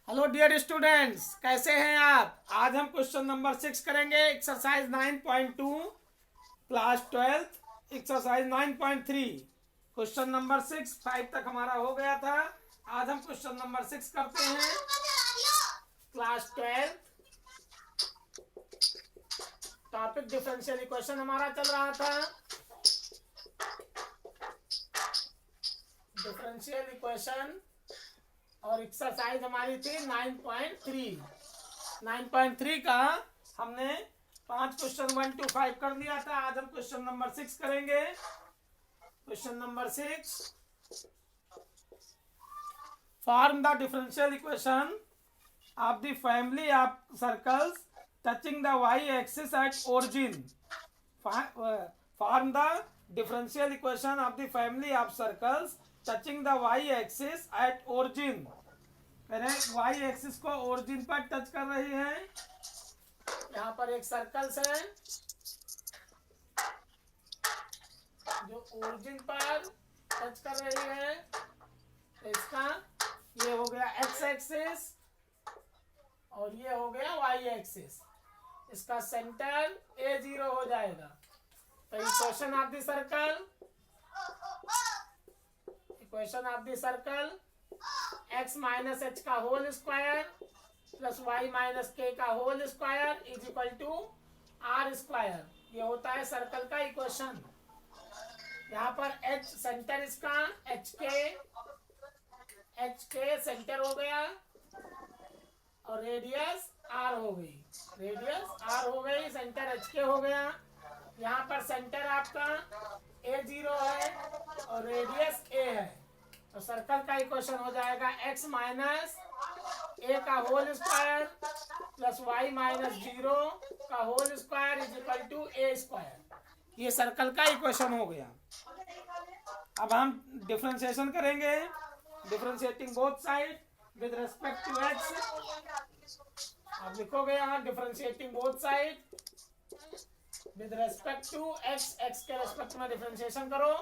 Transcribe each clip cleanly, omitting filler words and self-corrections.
Hello dear students, कैसे हैं आप। आज हम क्वेश्चन नंबर 6 करेंगे। Exercise 9.2 class 12 exercise 9.3 question number 6 5 तक हमारा हो गया था। आज हम क्वेश्चन नंबर 6 करते हैं। क्लास 12 टॉपिक डिफरेंशियल इक्वेशन हमारा चल रहा था। डिफरेंशियल इक्वेशन और एक्सरसाइज हमारी थी 9.3। 9.3 का हमने 5 क्वेश्चन 1 to 5 कर दिया था। आज हम क्वेश्चन नंबर 6 करेंगे। Question number 6, form the differential equation of the family of circles touching the y axis at origin. Form the differential equation of the family of circles touching the y axis at origin. Y axis को origin पर touch कर रही है। यहाँ पर एक circle है जो ओरिजिन पर टच कर रही है। तो इसका ये हो गया एक्स एक्सिस और ये हो गया वाई एक्सिस। इसका सेंटर A0 हो जाएगा। तो equation of the circle, equation of the circle x minus H का whole square plus Y minus के का whole square is equal to R square. ये होता है सर्कल का इक्वेशन। यहाँ पर h सेंटर इसका एच के सेंटर हो गया और रेडियस आर हो गई। रेडियस आर हो गई, सेंटर एच के हो गया। यहाँ पर सेंटर आपका A0 है और रेडियस a है। तो सर्कल का इक्वेशन हो जाएगा x माइनस ए का whole square plus Y minus 0 का whole square is equal to a square. ये सर्कल का इक्वेशन हो गया। अब हम डिफरेंशिएशन करेंगे। Differentiating both side with respect to x। आप लिखोगे यहाँ differentiating both side with respect to x। x के रेस्पेक्ट में डिफरेंशिएशन करो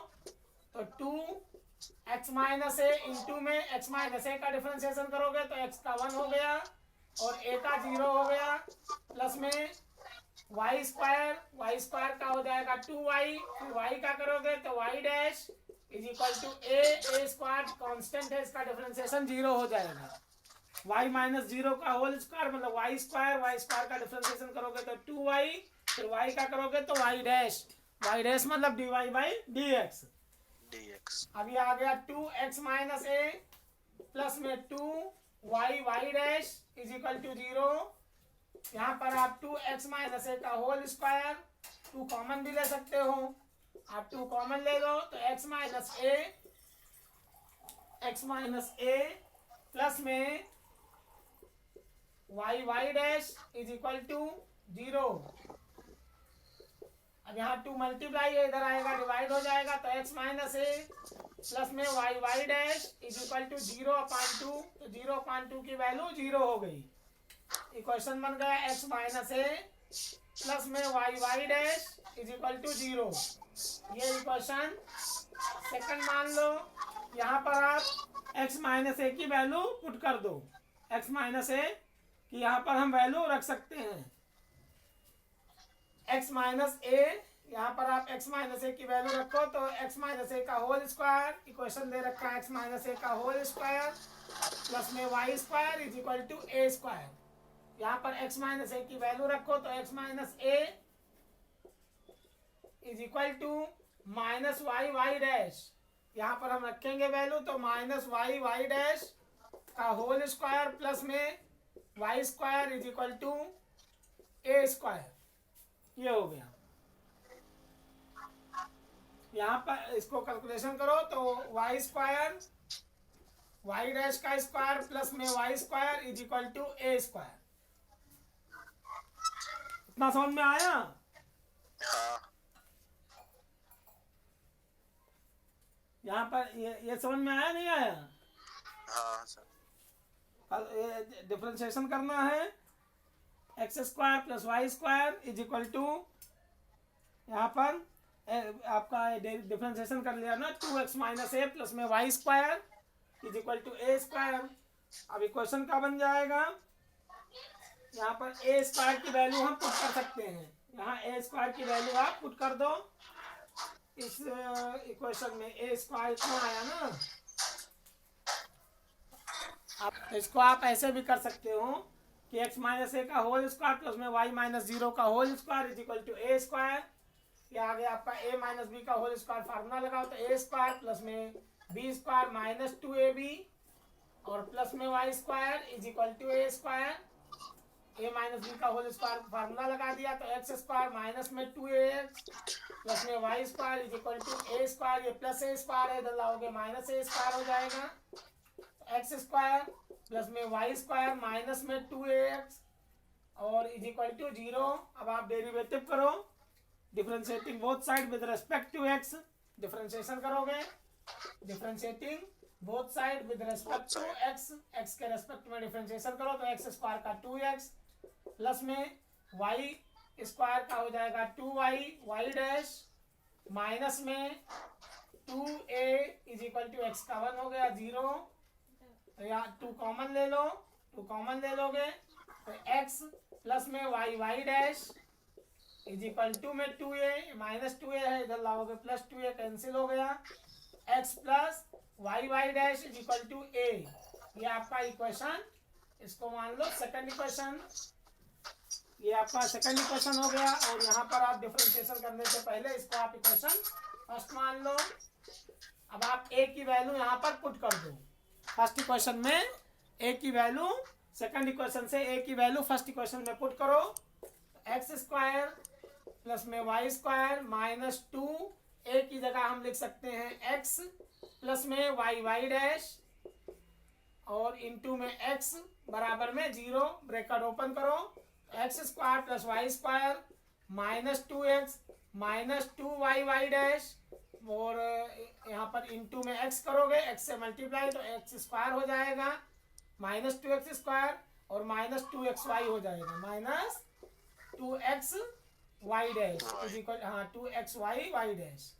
तो 2x माइनस ए इंटू में x माइनस ए का डिफरेंशिएशन करोगे तो x का 1 हो गया और a का 0 हो गया प्लस में वाई स्क्वायर का हो जाएगा 2y। फिर y का करोगे तो y dash is equal to a square constant है, इसका डिफरेंशिएशन 0 हो जाएगा। y माइनस 0 का होल स्क्वायर मतलब y स्क्वायर का डिफरेंशिएशन करोगे तो 2y। फिर y का करोगे तो y डैश मतलब dy बाई dx। अभी आ गया 2x माइनस ए प्लस में 2y dash is equal to 0। यहाँ पर आप 2x माइनस ए का होल स्क्वायर 2 कॉमन भी ले सकते हो। आप 2 कॉमन ले लो तो x माइनस ए प्लस में y dash is equal to 0। अब यहाँ 2 मल्टीप्लाई है, इधर आएगा डिवाइड हो जाएगा तो x माइनस ए प्लस में y dash is equal to 0/2। तो 0/2 की वैल्यू 0 हो गई। इक्वेशन बन गया x माइनस ए प्लस में y dash is equal to 0। ये इक्वेशन सेकंड मान लो। यहाँ पर आप x माइनस ए की वैल्यू पुट कर दो। x माइनस ए की यहाँ पर हम वैल्यू रख सकते हैं। x माइनस ए, यहाँ पर आप x माइनस ए की वैल्यू रखो तो x माइनस ए का होल स्क्वायर, इक्वेशन दे रखा है x माइनस ए का होल स्क्वायर प्लस में y square is equal to a square. यहाँ पर x माइनस ए की वैल्यू रखो तो x minus a is equal to minus Y dash. यहाँ पर हम रखेंगे वैल्यू तो माइनस वाई डैश का होल स्क्वायर प्लस में y square is equal to a square. ये हो गया। यहाँ पर इसको कैलकुलेशन करो तो वाई स्क्वायर वाई डैश का स्क्वायर प्लस में y square is equal to a square. इतना समझ में आया? यहाँ पर ये समझ में आया नहीं आया? हाँ सर। डिफरेंशिएशन करना है x square plus Y square is equal to, यहाँ पर आपका डिफरेंशिएशन कर लिया ना 2x माइनस ए प्लस में y square is equal to a square. अब इक्वेशन क्या बन जाएगा, यहाँ पर ए स्क्वायर की वैल्यू हम पुट कर सकते हैं, यहाँ ए स्क्वायर की वैल्यू आप पुट कर दो इस इक्वेशन में। ए स्क्वायर इतना आया ना, अब इसको आप ऐसे भी कर सकते हो कि x माइनस ए का होल स्क्वायर प्लस में y माइनस 0 का whole square is equal to a square. ये आ गया आपका a माइनस बी का होल स्क्वायर, फार्मूला लगाओ तो ए स्क्वायर प्लस में बी स्क्वायर माइनस 2ab और प्लस में y square is equal to a square. a minus b का होल स्क्वायर फार्मूला लगा दिया तो एक्स स्क्वायर माइनस में 2ax प्लस में y square is equal to a square. ये प्लस ए स्क्वायर है, इधर लाओगे माइनस ए स्क्वायर हो जाएगा। एक्स स्क्वायर प्लस में वाई स्क्वायर माइनस में 2ax और इज इक्वल टू 0। अब आप डेरिवेटिव करो, differentiating both side with respect to x, differentiation करोगे, differentiating both side with respect to x, x के रेस्पेक्ट में डिफरेंशिएशन करो तो एक्स स्क्वायर का 2x प्लस में वाई स्क्वायर का हो जाएगा 2y, y डैश माइनस में 2a is equal to x का 1 हो गया 0। तो यहाँ 2 कॉमन ले लो, 2 कॉमन ले लोगे तो x प्लस में y dash is equal to में 2a माइनस 2a है, इधर लाओगे प्लस 2a कैंसिल हो गया। x plus y dash is equal to a, ये आपका इक्वेशन, इसको मान लो सेकंड इक्वेशन, ये आपका सेकंड इक्वेशन हो गया। और यहाँ पर आप डिफरेंशिएशन करने से पहले इसको आप इक्वेशन फर्स्ट मान लो। अब आप a की वैल्यू यहाँ पर पुट कर दो, फर्स्ट इक्वेशन में a की वैल्यू, सेकंड इक्वेशन से a की वैल्यू फर्स्ट इक्वेशन में पुट करो। एक्स स्क्वायर प्लस में वाई स्क्वायर माइनस 2, a की जगह हम लिख सकते हैं x प्लस में वाई डैश और इनटू में x बराबर में 0, ब्रैकेट ओपन करो। X square plus Y square minus 2x minus 2y dash और यहाँ पर इनटू में x करोगे, x से मल्टीप्लाई तो x स्क्वायर हो जाएगा माइनस 2x स्क्वायर और माइनस 2xy हो जाएगा minus 2xy dash is equal, हाँ 2xy डैश,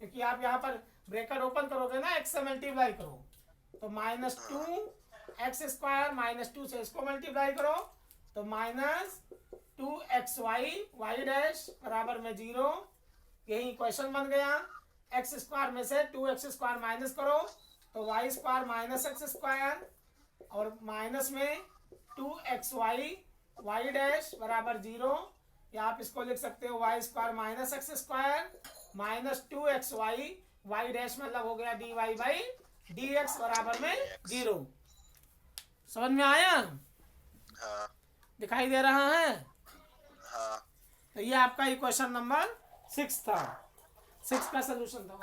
क्योंकि आप यहाँ पर ब्रैकेट ओपन करोगे ना, x से मल्टीप्लाई करो तो माइनस 2x स्क्वायर माइनस 2 से इसको मल्टीप्लाई करो तो माइनस 2xy डैश बराबर में 0। यही इक्वेशन बन गया। एक्स स्क्वायर में से 2x स्क्वायर माइनस करो तो y square minus x square और माइनस में 2xy डैश बराबर 0, या आप इसको लिख सकते हो y square minus x square minus 2xy dash मतलब हो गया dy/dx बराबर में 0। समझ में आया? हाँ। दिखाई दे रहा है? हाँ। तो ये आपका इक्वेशन नंबर 6 था, 6 का सोल्यूशन था।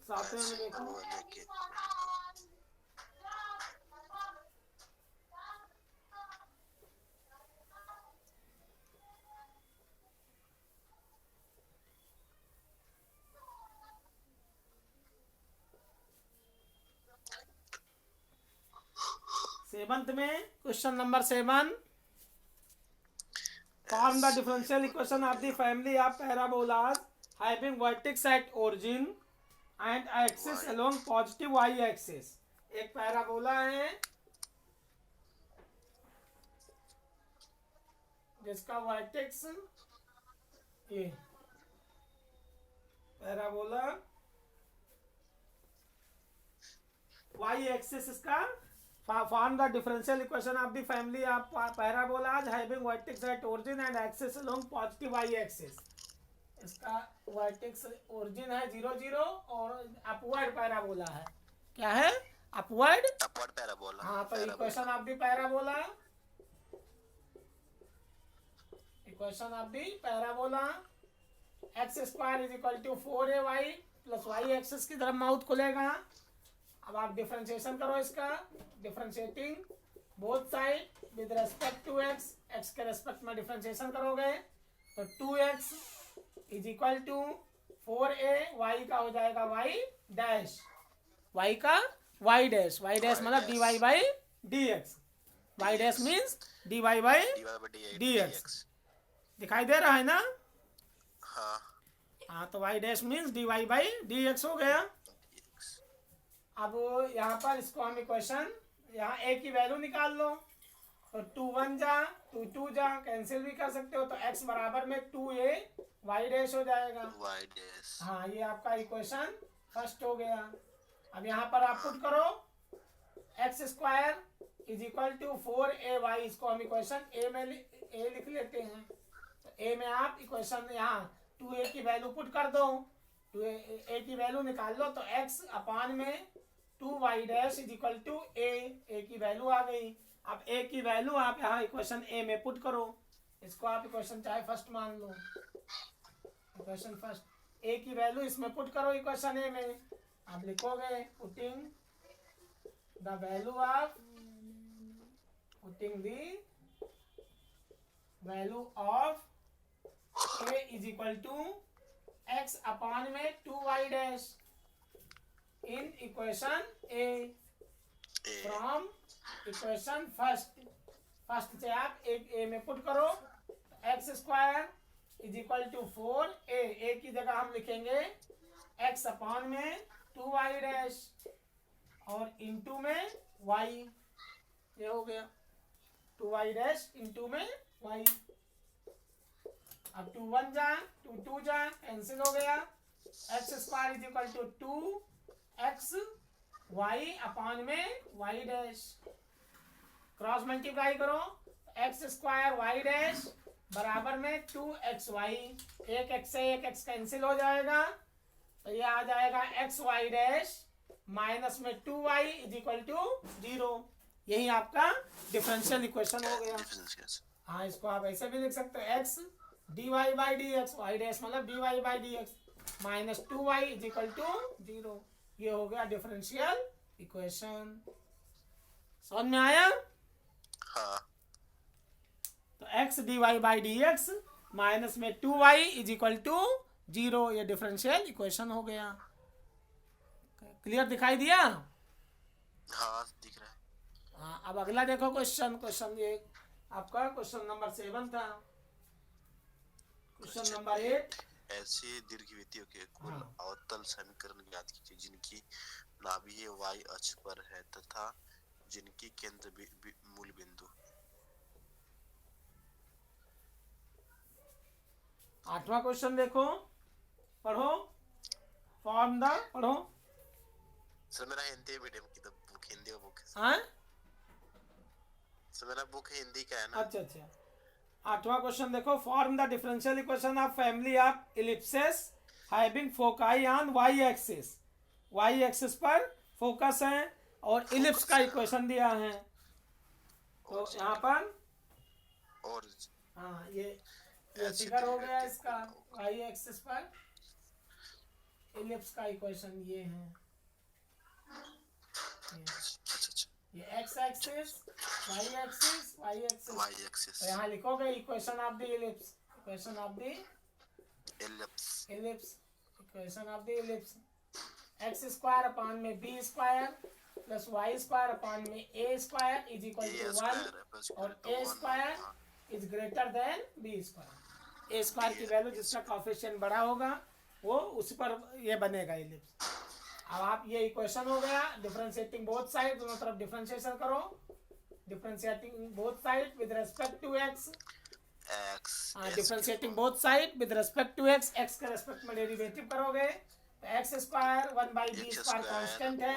सातवें में देखो, सेवंथ में question number 7, form the differential equation of the family of parabolas having vertex at origin and axis along positive y axis। एक पैराबोला है जिसका वर्टेक्स, ये पैराबोला y एक्सिस इसका, form the differential equation of the family of parabolas having vertex at origin and axis along positive y axis। इसका vertex origin है 0 0 और upward parabola है। क्या है? Upward parabola. हाँ, तो equation of the parabola, equation of the parabola x square is equal to 4ay plus y axis की तरफ माउथ खुलेगा। अब आप डिफरेंशिएशन करो इसका, differentiating both side with respect to x, x के रेस्पेक्ट में डिफरेंशिएशन करोगे तो 2x is equal to 4a, y का हो जाएगा y डैश, y का y डैश मतलब dy/dx, y dash means dy/dx। दिखाई दे रहा है ना? हाँ हाँ, तो y dash means d y by d x हो गया। dx, अब यहाँ पर इसको हम इक्वेशन, यहाँ ए की वैल्यू निकाल लो, तो 2 1 जा 2 2 जा, कैंसिल भी कर सकते हो, तो x बराबर में 2a वाई डैश हो जाएगा। y dash, हाँ, ये आपका इक्वेशन फर्स्ट हो गया। अब यहाँ पर आप पुट करो x square is equal to 4ay, इसको हम इक्वेशन ए में ए लिख लेते हैं। तो ए में आप इक्वेशन यहाँ 2a की वैल्यू पुट कर दो, 2a की वैल्यू निकाल लो, तो x अपान में 2y dash is equal to A की वैल्यू आ गई। अब ए की वैल्यू आप यहाँ इक्वेशन ए में पुट करो, इसको आप इक्वेशन चाहे फर्स्ट मान लो, इक्वेशन फर्स्ट ए की वैल्यू इसमें पुट करो इक्वेशन ए में। आप लिखोगे putting the value of, putting the value of A is equal to X upon में 2y dash in equation A from equation first से आप ए में पुट करो, x square is equal to 4a की जगह हम लिखेंगे x अपान में 2y डैश और इंटू में y, ये हो गया 2y डैश इंटू में y। अब 2 1 जा 2 2 जा, कैंसिल हो गया, x square is equal to 2x y upon में y डैश, क्रॉस मल्टीप्लाई करो, एक्स स्क्वायर वाई डैश बराबर में 2xy, एक x से एक x कैंसिल हो जाएगा, तो ये आ जाएगा xy डैश माइनस में 2y इज इक्वल टू 0। यही आपका डिफरेंशियल इक्वेशन हो गया। differentiation, हाँ, इसको आप ऐसे भी लिख सकते हो, x dy by d x, Y dash मतलब dy by d x minus 2y is equal to 0। ये हो गया डिफरेंशियल इक्वेशन। समझ में आया? हाँ तो x dy by d x minus में 2y इज इक्वल टू 0, ये डिफरेंशियल इक्वेशन हो गया। क्लियर दिखाई दिया? हाँ दिख रहा है। हाँ, अब अगला देखो क्वेश्चन ये आपका क्वेश्चन नंबर 7 था। क्वेश्चन नंबर 8, ऐसे दीर्घवृत्तियों के कुल हाँ। अवतल समीकरण ज्ञात कीजिए जिनकी नाभिय y अक्ष पर है तथा जिनकी केंद्र मूल बिंदु। 8वां क्वेश्चन देखो, पढ़ो फॉर्म द, पढ़ो। सर मेरा हिंदी मीडियम की बुक, हिंदी का बुक है हाँ, सर, मेरा बुक हिंदी का है ना। अच्छा। 8वां क्वेश्चन देखो, form the differential equation of family of ellipses having foci on Y axis. Y axis पर फोकस है और इलिप्स का इक्वेशन दिया है। तो यहाँ पर और हाँ, ये फिगर हो गया इसका, वाई एक्सिस पर इलिप्स का इक्वेशन ये है। अच्छा ये X axis, Y axis, Y axis. y axis तो यहाँ लिखोगे equation of the ellipse, equation of the ellipse ellipse, equation of the ellipse. X square upon में B square plus Y square upon में ए square is equal to 1 और A square is greater than B square. A square की value जिसका coefficient बड़ा होगा वो उस पर ये बनेगा इलिप्स। अब आप ये इक्वेशन हो गया, डिफरेंशिएटिंग बोथ साइड, दोनों तरफ डिफरेंशिएशन करो, differentiating both side with respect to x, differentiating both side with respect to x, x के रिस्पेक्ट में डेरिवेटिव करोगे तो x square 1 by b square constant है,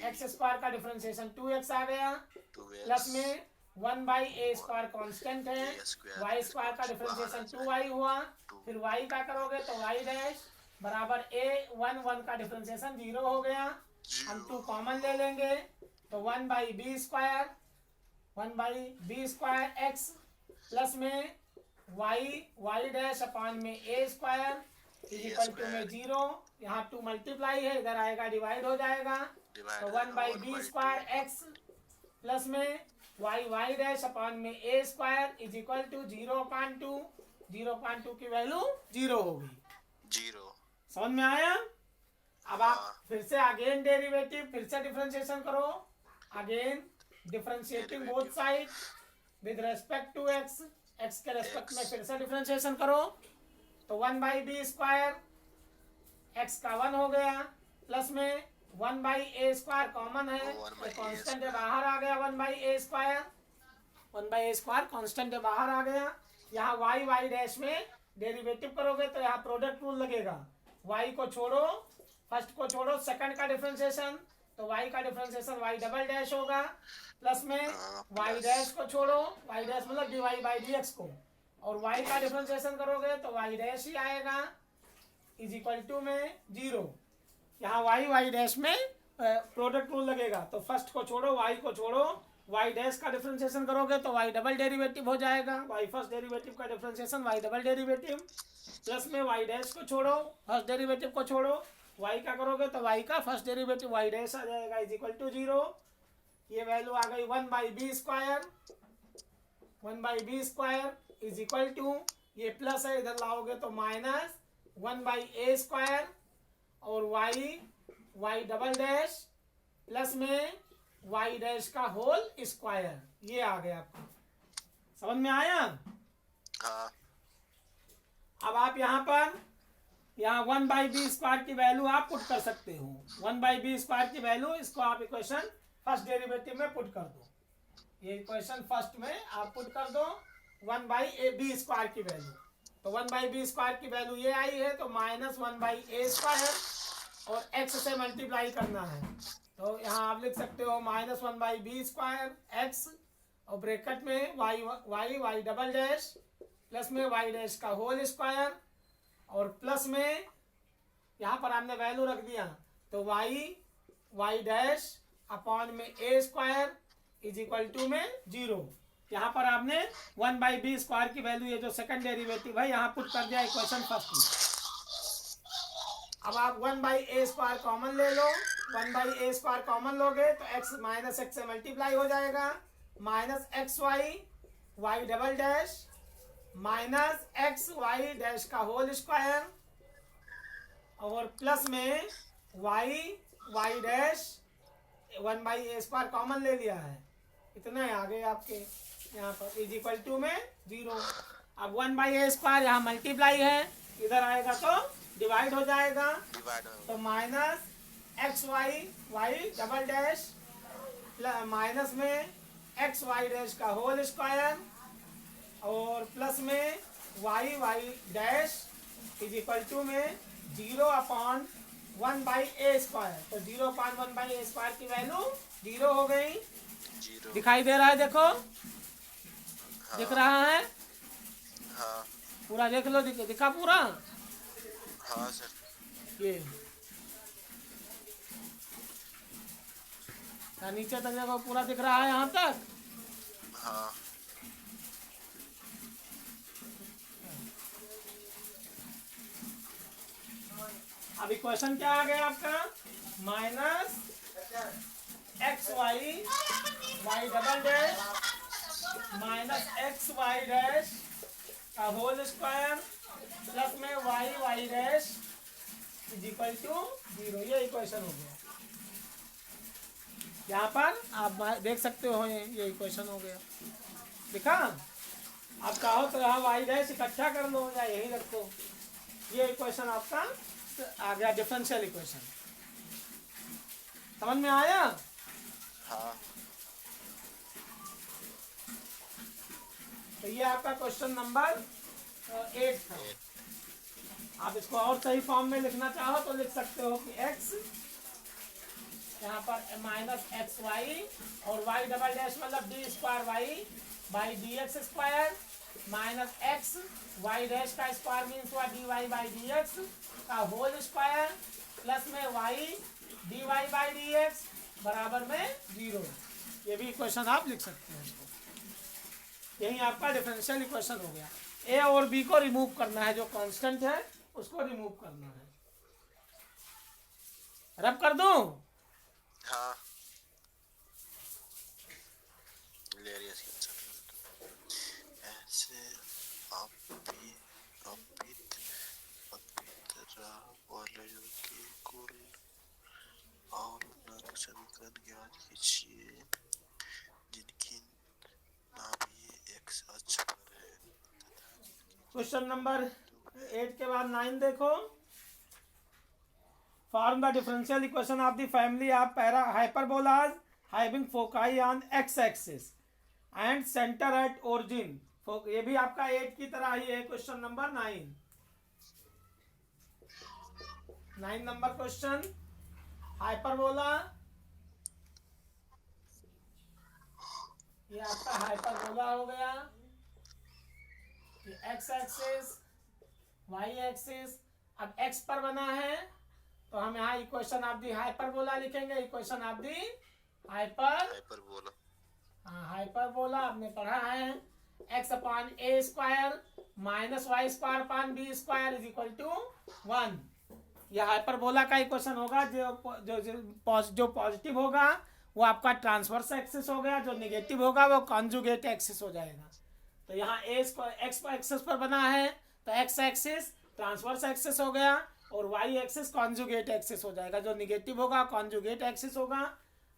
एक्स स्क्वायर का डिफरेंशिएशन 2x आ गया, प्लस में 1 बाई ए स्क्वायर कांस्टेंट है, वाई स्क्वायर का डिफरेंशिएशन 2y हुआ, फिर y का करोगे तो y डैश बराबर a 1 1 का डिफरेंशिएशन 0 हो गया। हम 2 कॉमन ले लेंगे तो 1 by b square, 1 by b square x plus में y डैश अपान में a square is equal to में 0, यहाँ 2 मल्टीप्लाई है, इधर आएगा डिवाइड हो जाएगा, तो 1 by b square x plus में y डैश अपान में a square is equal to 0.2, 0.2 की वैल्यू 0 होगी। 0। समझ में आया? अब आप फिर से अगेन डेरिवेटिव, फिर से डिफरेंशिएशन करो, again differentiating both side with respect to x, x के रेस्पेक्ट में फिर से डिफरेंशिएशन करो, तो 1/b² x का 1 हो गया, प्लस में 1/a² कॉमन है, तो कांस्टेंट बाहर आ गया 1/a², 1/a² कांस्टेंट बाहर आ गया। यहाँ y डैश में डेरिवेटिव करोगे तो यहाँ प्रोडक्ट रूल लगेगा, y को छोड़ो, फर्स्ट को छोड़ो, सेकंड का डिफरेंशिएशन, तो y का डिफरेंशिएशन y डबल डैश होगा, प्लस में y डैश को छोड़ो, y डैश मतलब dy/dx को, और y का डिफरेंशिएशन करोगे तो y डैश ही आएगा, इज इक्वल टू में 0। यहाँ y डैश में प्रोडक्ट रूल लगेगा, तो फर्स्ट को छोड़ो, y को छोड़ो, y डैश का डिफरेंशिएशन करोगे तो y डबल डेरिवेटिव हो जाएगा, y फर्स्ट डेरिवेटिव का differentiation y double derivative, plus में y डैश को छोड़ो, फर्स्ट डेरिवेटिव को छोड़ो, y का करोगे तो y का फर्स्ट डेरिवेटिव y डैश आ जाएगा, इज इक्वल टू 0। ये वैल्यू आ गई 1/b² 1/b² is equal to, ये प्लस है इधर लाओगे तो माइनस 1/a² और y डबल डैश प्लस में y डैश का होल स्क्वायर, ये आ गया आपको, समझ में आया? हाँ। अब आप यहाँ 1/b² की वैल्यू आप पुट कर सकते हो, 1/b² की वैल्यू, इसको आप इक्वेशन फर्स्ट डेरिवेटिव में पुट कर दो, ये इक्वेशन फर्स्ट में आप पुट कर दो 1/b² की वैल्यू, तो 1/b² की वैल्यू ये आई है, तो माइनस 1/a² और x से मल्टीप्लाई करना है, तो यहाँ आप लिख सकते हो माइनस 1/b² x और ब्रैकेट में y डबल डैश प्लस में y डैश का होल स्क्वायर, और प्लस में यहाँ पर हमने वैल्यू रख दिया, तो y डैश अपॉन में a² इज इक्वल टू में 0। यहाँ पर आपने 1/b² की वैल्यू, ये जो सेकंड डेरिवेटिव है, यहाँ पुट कर दिया इक्वेशन फर्स्ट में। अब आप 1/a² कॉमन ले लो, 1/a² कॉमन लोगे तो x माइनस x से मल्टीप्लाई हो जाएगा, minus xy double dash minus xy dash का होल स्क्वायर, और प्लस में y डैश 1/a² कॉमन ले लिया है, इतना आ गए आपके यहाँ पर, इज इक्वल टू में 0। अब 1/a² यहाँ मल्टीप्लाई है, इधर आएगा तो डिवाइड हो जाएगा, तो minus xy double dash minus में xy डैश का होल स्क्वायर, और प्लस में y dash is equal to में 0 अपॉन 1/a², तो 0 अपॉन 1/a² की वैल्यू 0 हो गई, दिखाई दे रहा है, देखो हाँ। दिख रहा है हाँ। पूरा देख लो, दिखा पूरा? हाँ सर। ये नीचे तक देखो पूरा दिख रहा है यहाँ तक? हाँ। अब इक्वेशन क्या आ गया आपका? Minus y double dash minus xy dash का होल स्क्वायर प्लस में y dash is equal to 0, ये इक्वेशन हो गया। यहाँ पर आप देख सकते हो, ये इक्वेशन हो गया, दिखा? आप चाहो तो यहाँ y डैश इकट्ठा कर लो या यही रखो, ये इक्वेशन आपका आ गया, डिफरेंशियल इक्वेशन। समझ में आया? हाँ। तो ये आपका क्वेश्चन नंबर 8 था। आप इसको और सही फॉर्म में लिखना चाहो तो लिख सकते हो कि x यहाँ पर माइनस xy और y डबल डैश मतलब d²y/dx² minus x y dash का स्क्वायर मीन्स हुआ dy/dx का होल स्क्वायर प्लस में y dy/dx बराबर में 0। ये भी इक्वेशन आप लिख सकते हैं इसको। यही आपका डिफरेंशियल इक्वेशन हो गया। ए और बी को रिमूव करना है, जो कांस्टेंट है उसको रिमूव करना है। रब कर दूं? हाँ। ऐसे वलयों के कुल अवलंबन समीकरण ज्ञात कीजिए जिनकी नाभीय x अक्ष पर है। क्वेश्चन नंबर 8 के बाद 9 देखो। Form the differential equation of the family of para hyperbolas having foci on X axis and centre at origin. ये भी आपका 8 की तरह ही है। Question number 9 number question, hyperbola, ये आपका हाइपरबोला हो गया, ये एक्स एक्सिस, वाई एक्सिस। अब एक्स पर बना है तो हम यहाँ इक्वेशन ऑफ दी हाइपरबोला लिखेंगे। इक्वेशन ऑफ दी हाइपरबोला, हाँ हाइपरबोला आपने पढ़ा है। X upon a square minus y square upon b square is equal to 1। यह हाइपरबोला का इक्वेशन होगा। जो पॉजिटिव होगा वो आपका ट्रांसवर्स एक्सिस हो गया, जो नेगेटिव होगा वो कॉन्जुगेट एक्सिस हो जाएगा। तो यहाँ ए एक्स एक्सिस पर बना है तो एक्स एक्सिस ट्रांसवर्स एक्सिस हो गया और वाई एक्सिस कॉन्जुगेट एक्सिस हो जाएगा। जो निगेटिव होगा कॉन्जुगेट एक्सिस होगा।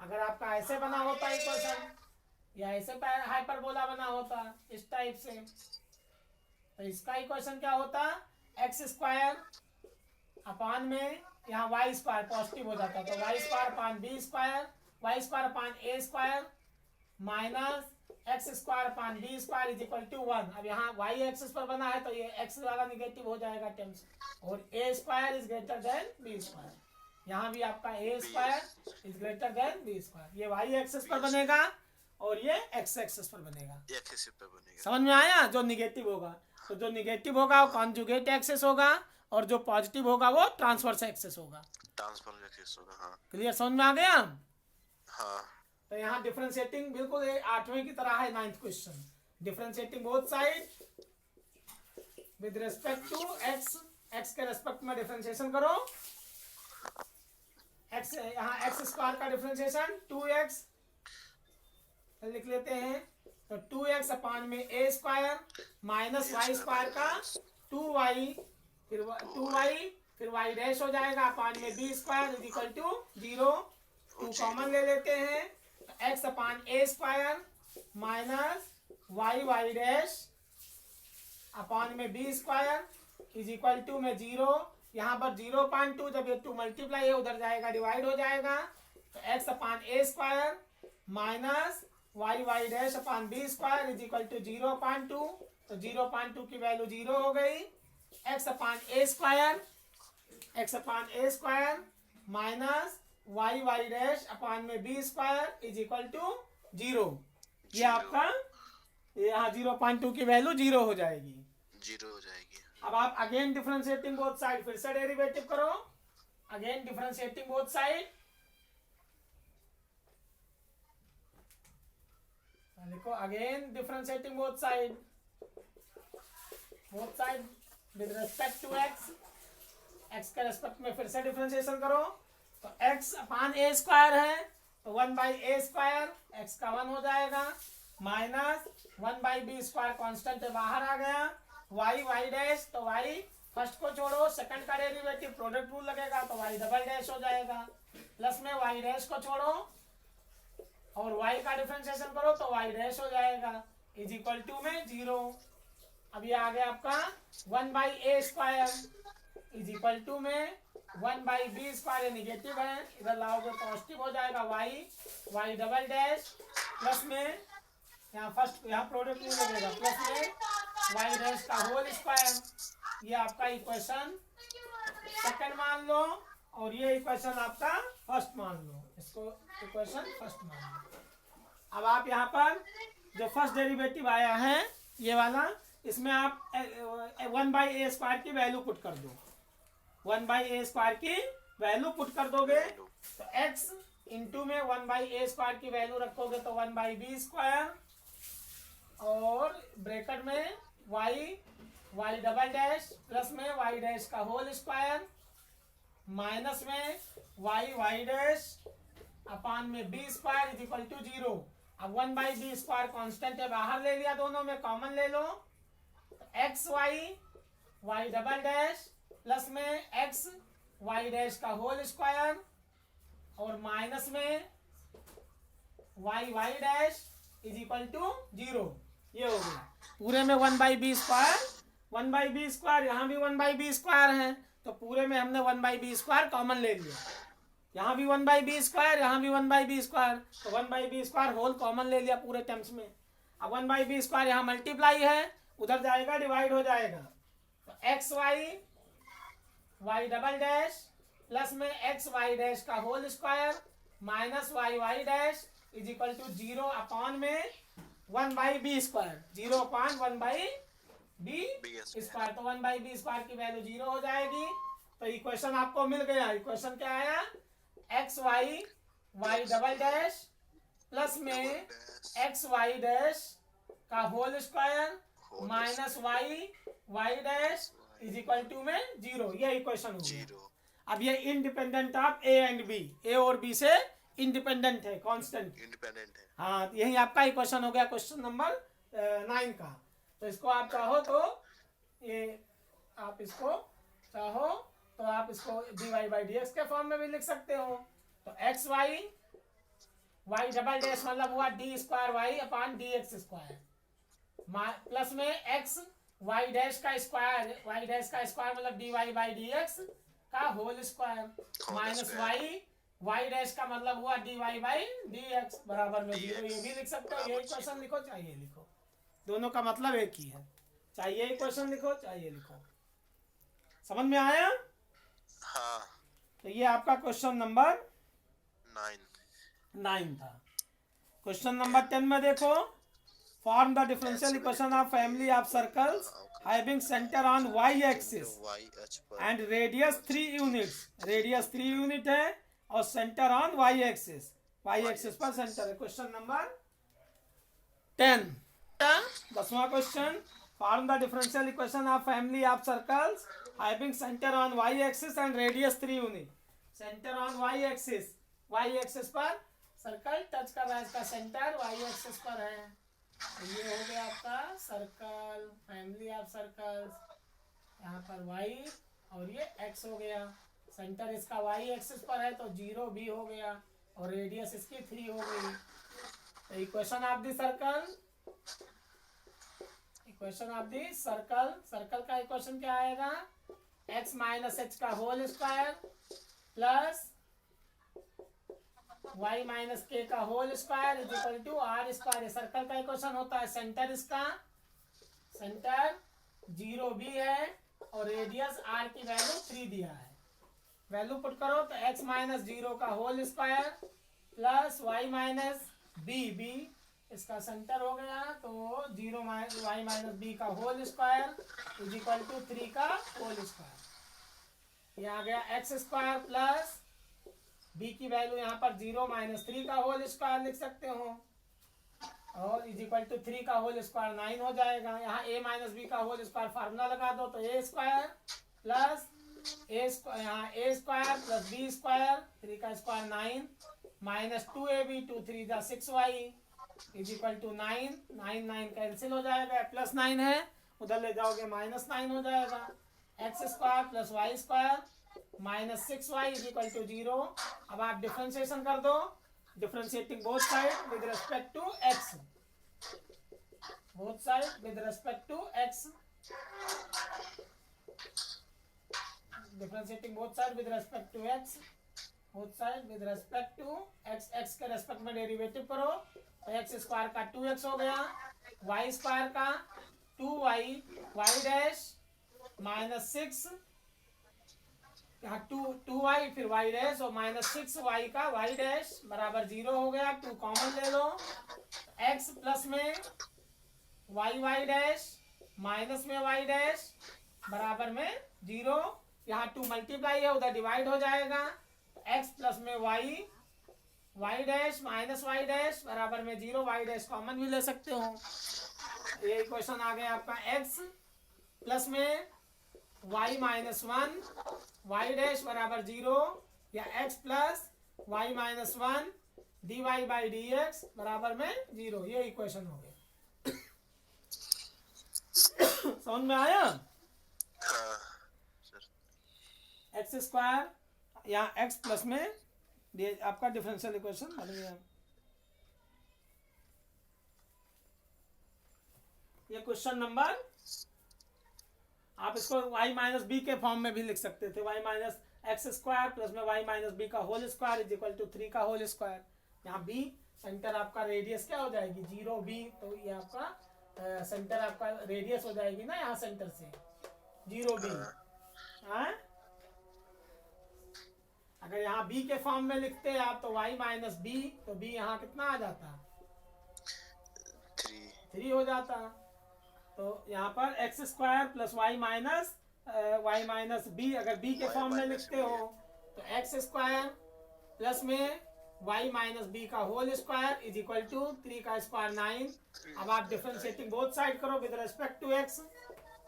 अगर आपका ऐसे बना होता इक्वेशन या ऐसे हाइपरबोला बना होता इस टाइप से, तो इसका इक्वेशन क्या होता, एक्स स्क्वायर अपान में यहाँ वाई स्क्वायर पॉजिटिव हो जाता, तो y square upon B square, y square upon A square minus x square upon B square is equal to 1। अब यहाँ वाई एक्सिस पर बना है तो ये एक्स वाला निगेटिव हो जाएगा टर्म्स, और A square is greater than B square. यहाँ भी आपका A square is greater than B square. ये वाई एक्सिस पर बनेगा और ये एक्स एक्सिस पर बनेगा। समझ में आया? जो निगेटिव होगा तो जो निगेटिव होगा वो कॉन्जुगेट एक्सिस होगा और जो पॉजिटिव होगा वो ट्रांसवर्स एक्सिस होगा। ट्रांसवर्स एक्सिस होगा। हाँ क्लियर, समझ में आ गया? हाँ। तो यहाँ डिफरेंशिएटिंग बिल्कुल 8वें की तरह है। 9th question, differentiating both side with respect to x. X के रेस्पेक्ट में डिफरेंशिएशन करो। एक्स यहाँ एक्स स्क्वायर का डिफरेंशिएशन 2x लिख लेते हैं, तो 2x अपान में ए स्क्वायर माइनस वाई स्क्वायर का 2y, फिर 2y, फिर y डैश हो जाएगा अपान में B square is equal to 0। 2 common ले लेते हैं, एक्स अपान ए square minus Y dash upon में B square is equal to में 0। यहाँ पर 0.2, जब ये 2 मल्टीप्लाई है उधर जाएगा डिवाइड हो जाएगा, तो X upon A square minus Y dash upon B square is equal to 0.2। तो 0.2 की वैल्यू 0 हो गई। एक्स अपान ए square minus Y dash upon में B square is equal to 0। ये आपका यहाँ 0.2 की वैल्यू 0 हो जाएगी। 0 हो जाएगी। अब आप अगेन डिफरेंशिएटिंग बोथ साइड, फिर से डेरिवेटिव करो। अगेन डिफरेंशिएटिंग बोथ साइड, लिखो again differentiating both side with respect to x. X के रेस्पेक्ट में फिर से डिफरेंशिएशन करो, तो एक्स अपान ए स्क्वायर है तो 1/a स्क्वायर, एक्स का 1 हो जाएगा, माइनस 1/b स्क्वायर कॉन्स्टेंट है बाहर आ गया, वाई डैश, तो वाई फर्स्ट को छोड़ो, सेकंड का डेरिवेटिव प्रोडक्ट रूल लगेगा तो वाई डबल डैश हो जाएगा, प्लस में वाई डैश को छोड़ो और y का डिफरेंशिएशन करो तो y डैश हो जाएगा इज इक्वल टू में 0। अब ये आ गया आपका 1/a square is equal to में 1/b स्क्वायर, निगेटिव है इधर लाओगे पॉजिटिव हो जाएगा, y डबल डैश प्लस में यहाँ फर्स्ट यहाँ प्रोडक्ट नहीं लगेगा, प्लस में y डैश का होल स्क्वायर। ये आपका इक्वेशन सेकंड मान लो और ये इक्वेशन आपका फर्स्ट मान लो, इसको इक्वेशन फर्स्ट मान लो। अब आप यहाँ पर जो फर्स्ट डेरिवेटिव आया है ये वाला, इसमें आप 1/a स्क्वायर की वैल्यू पुट कर दो। 1/a स्क्वायर की वैल्यू पुट कर दोगे तो x इंटू में 1/a स्क्वायर की वैल्यू रखोगे तो 1/b स्क्वायर, और ब्रैकेट में y डबल डैश प्लस में y डैश का होल स्क्वायर माइनस में वाई डैश अपान में B square is equal to 0। अब 1/b स्क्वायर कांस्टेंट है बाहर ले लिया, दोनों में कॉमन ले लो, X Y double dash plus में एक्स वाई डैश का होल स्क्वायर और माइनस में Y dash is equal to 0। ये हो गया पूरे में 1/b स्क्वायर 1/b², यहाँ भी 1/b² है, तो पूरे में हमने 1/b² कॉमन ले लिया। यहाँ भी 1/b², यहाँ भी 1/b², तो 1/b² होल कॉमन ले लिया पूरे टर्म्स में। अब 1/b² यहाँ मल्टीप्लाई है, उधर जाएगा डिवाइड हो जाएगा, तो x Y double dash plus में एक्स वाई डैश का whole square minus Y dash is equal to 0 upon में 1/b², 0 अपॉन 1/b² तो 1/b² की वैल्यू 0 हो जाएगी। तो इक्वेशन आपको मिल गया। इक्वेशन क्या आया, X Y double dash plus में एक्स वाई डैश का whole square minus Y dash is equal to में 0, ये इक्वेशन हो गया। अब ये independent of A and B, A और बी से इंडिपेंडेंट है, कांस्टेंट इंडिपेंडेंट है। हाँ, यही आपका इक्वेशन हो गया क्वेश्चन नंबर 9 का। तो इसको आप चाहो तो ये आप इसको चाहो तो आप इसको dy/dx के फॉर्म में भी लिख सकते हो। तो एक्स वाई डबल डैश मतलब हुआ d² अपॉन dx² प्लस में एक्स वाई डैश का स्क्वायर मतलब dy/dx का whole square minus Y dash का मतलब हुआ dy/dx बराबर में 0। ये भी लिख सकते हो, ये इक्वेशन लिखो चाहिए लिखो, दोनों का मतलब एक ही है, चाहिए इक्वेशन लिखो चाहिए लिखो। समझ में आया? हाँ। तो ये आपका क्वेश्चन नंबर 9 था। क्वेश्चन नंबर 10 में देखो, form the differential equation of family of circles having centre on y axis and radius 3 units. Radius 3 unit है और सेंटर ऑन y एक्सिस पर सेंटर है। क्वेश्चन नंबर 10, 10वां question, form the differential equation of family of circles having centre on y axis and radius 3 unit. Centre on y axis पर circle touch कर रहा है, इसका सेंटर y एक्सिस पर है। तो ये हो गया आपका सर्कल, फैमिली ऑफ सर्कल्स, यहाँ पर y और ये x हो गया। सेंटर इसका y एक्सिस पर है तो 0 भी हो गया और रेडियस इसकी 3 हो गई। तो इक्वेशन ऑफ दी सर्कल का इक्वेशन क्या आएगा, x माइनस h का whole square plus y minus के का whole square is equal to r square. Circle का इक्वेशन होता है, सेंटर 0 भी है और रेडियस r की वैल्यू 3 दिया है। वैल्यू पुट करो तो x माइनस 0 का whole square plus y minus b इसका सेंटर हो गया, तो 0 y माइनस b का whole square is equal to 3 का होल स्क्वायर। ये आ गया x स्क्वायर प्लस b की वैल्यू यहाँ पर 0 माइनस 3 का होल स्क्वायर लिख सकते हो और इज इक्वल टू 3 का होल स्क्वायर 9 हो जाएगा। यहाँ a माइनस बी का होल स्क्वायर फार्मूला लगा दो तो a स्क्वायर प्लस यहाँ a square plus b square 3 का स्क्वायर 9 माइनस 2ab 2 3 जा 6y is equal to 9 cancel हो जाएगा, प्लस 9 है उधर ले जाओगे माइनस 9 हो जाएगा। X square plus Y square minus 6y is equal to 0। अब आप डिफरेंशिएशन कर दो, differentiating both side with respect to x, both side with respect to x, differentiating both side with respect to x, both side with respect to x के respect में derivative करो तो x square का 2x हो गया, y square का 2y y dash minus 6 यहाँ 2y फिर y डैश और माइनस 6y का y डैश बराबर 0 हो गया। 2 कॉमन ले लो, x प्लस में y डैश माइनस में y डैश बराबर में 0। यहाँ 2 मल्टीप्लाई है उधर डिवाइड हो जाएगा, x प्लस में y dash minus y dash बराबर में 0, y डैश कॉमन भी ले सकते हो। ये इक्वेशन आ गया आपका x प्लस में y माइनस 1 y डैश बराबर 0 या x plus y minus 1 dy/dx बराबर में 0, ये इक्वेशन हो गया। समझ में आया? एक्स स्क्वायर या x प्लस में आपका डिफरेंशियल इक्वेशन बन गया। ये क्वेश्चन नंबर आप इसको y माइनस बी के फॉर्म में भी लिख सकते थे, y minus x square plus में y माइनस बी का whole square is equal to 3 का होल स्क्वायर। यहाँ b सेंटर आपका रेडियस क्या हो जाएगी 0b, तो ये आपका सेंटर आपका रेडियस हो जाएगी ना यहाँ सेंटर से 0b। हाँ, अगर यहाँ b के फॉर्म में लिखते हैं आप तो y माइनस बी, तो b यहाँ कितना आ जाता 3 हो जाता। तो यहाँ पर x square plus Y minus b, अगर बी के फॉर्म में लिखते हो तो एक्स स्क्वायर प्लस में वाई माइनस बी का whole square is equal to 3 का स्क्वायर 9। अब आप डिफरेंशिएटिंग बोथ साइड करो विद रिस्पेक्ट टू एक्स,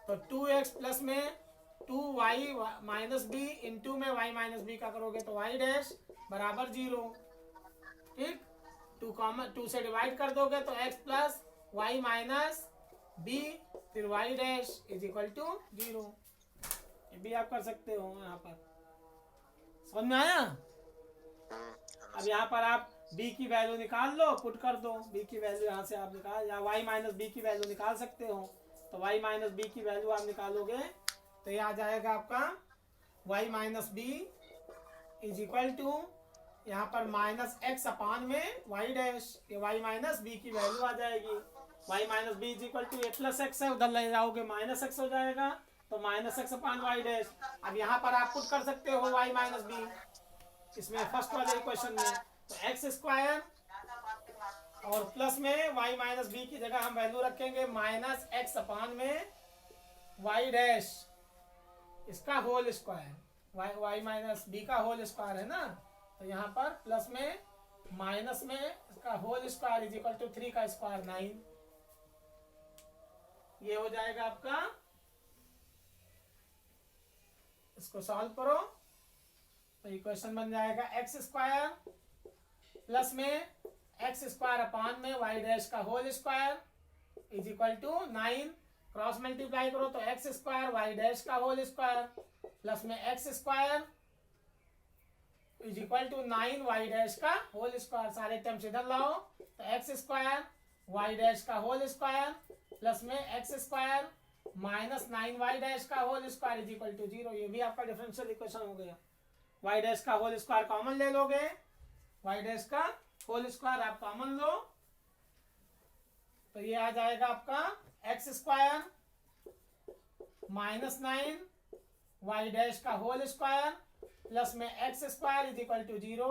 तो 2x प्लस में 2y माइनस बी इंटू में y माइनस बी का करोगे तो y डैश बराबर 0। ठीक, 2 से डिवाइड कर दोगे तो x plus Y minus b फिर y dash is equal to 0। ये भी आप कर सकते हो। यहाँ पर समझ में आया? अब यहाँ पर आप b की वैल्यू निकाल लो, पुट कर दो b की वैल्यू यहाँ से आप निकाल, या y माइनस बी की वैल्यू निकाल सकते हो। तो y माइनस बी की वैल्यू आप निकालोगे तो ये आ जाएगा आपका y minus b is equal to यहाँ पर माइनस एक्स अपान में y डैश, ये y माइनस बी की वैल्यू आ जाएगी। y minus b is equal to a plus x है, उधर ले जाओगे माइनस एक्स हो जाएगा, तो minus x upon y dash. अब यहाँ पर आप पुट कर सकते हो y माइनस बी इसमें फर्स्ट वाले इक्वेशन में, तो एक्स स्क्वायर और प्लस में y माइनस बी की जगह हम वैल्यू रखेंगे माइनस एक्स अपान में y डैश, इसका whole square, y minus b का होल स्क्वायर है ना, तो यहाँ पर प्लस में माइनस में इसका whole square is equal to 3 का स्क्वायर 9। ये हो जाएगा आपका, इसको सॉल्व करो तो इक्वेशन बन जाएगा एक्स स्क्वायर प्लस में एक्स स्क्वायर अपान में वाई डैश का whole square is equal to 9। Cross multiply करो तो एक्स स्क्वायर वाई डैश का होल स्क्वायर प्लस में x square is equal to 9 y dash का होल स्क्वायर। सारे terms इधर लाओ तो एक्स स्क्वायर वाई डैश का होल स्क्वायर प्लस में x square minus 9 y dash का whole square is equal to 0। ये भी आपका डिफरेंशियल इक्वेशन हो गया। वाई डैश का होल स्क्वायर कॉमन ले लोगे, वाई डैश का होल स्क्वायर आप कॉमन लो तो ये आ जाएगा आपका x square minus 9 y dash का होल स्क्वायर प्लस में x square is equal to 0,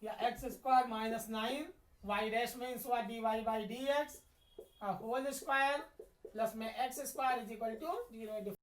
या x square minus 9 y dash में dy बाई डी एक्स का होल स्क्वायर प्लस में x square is equal to 0।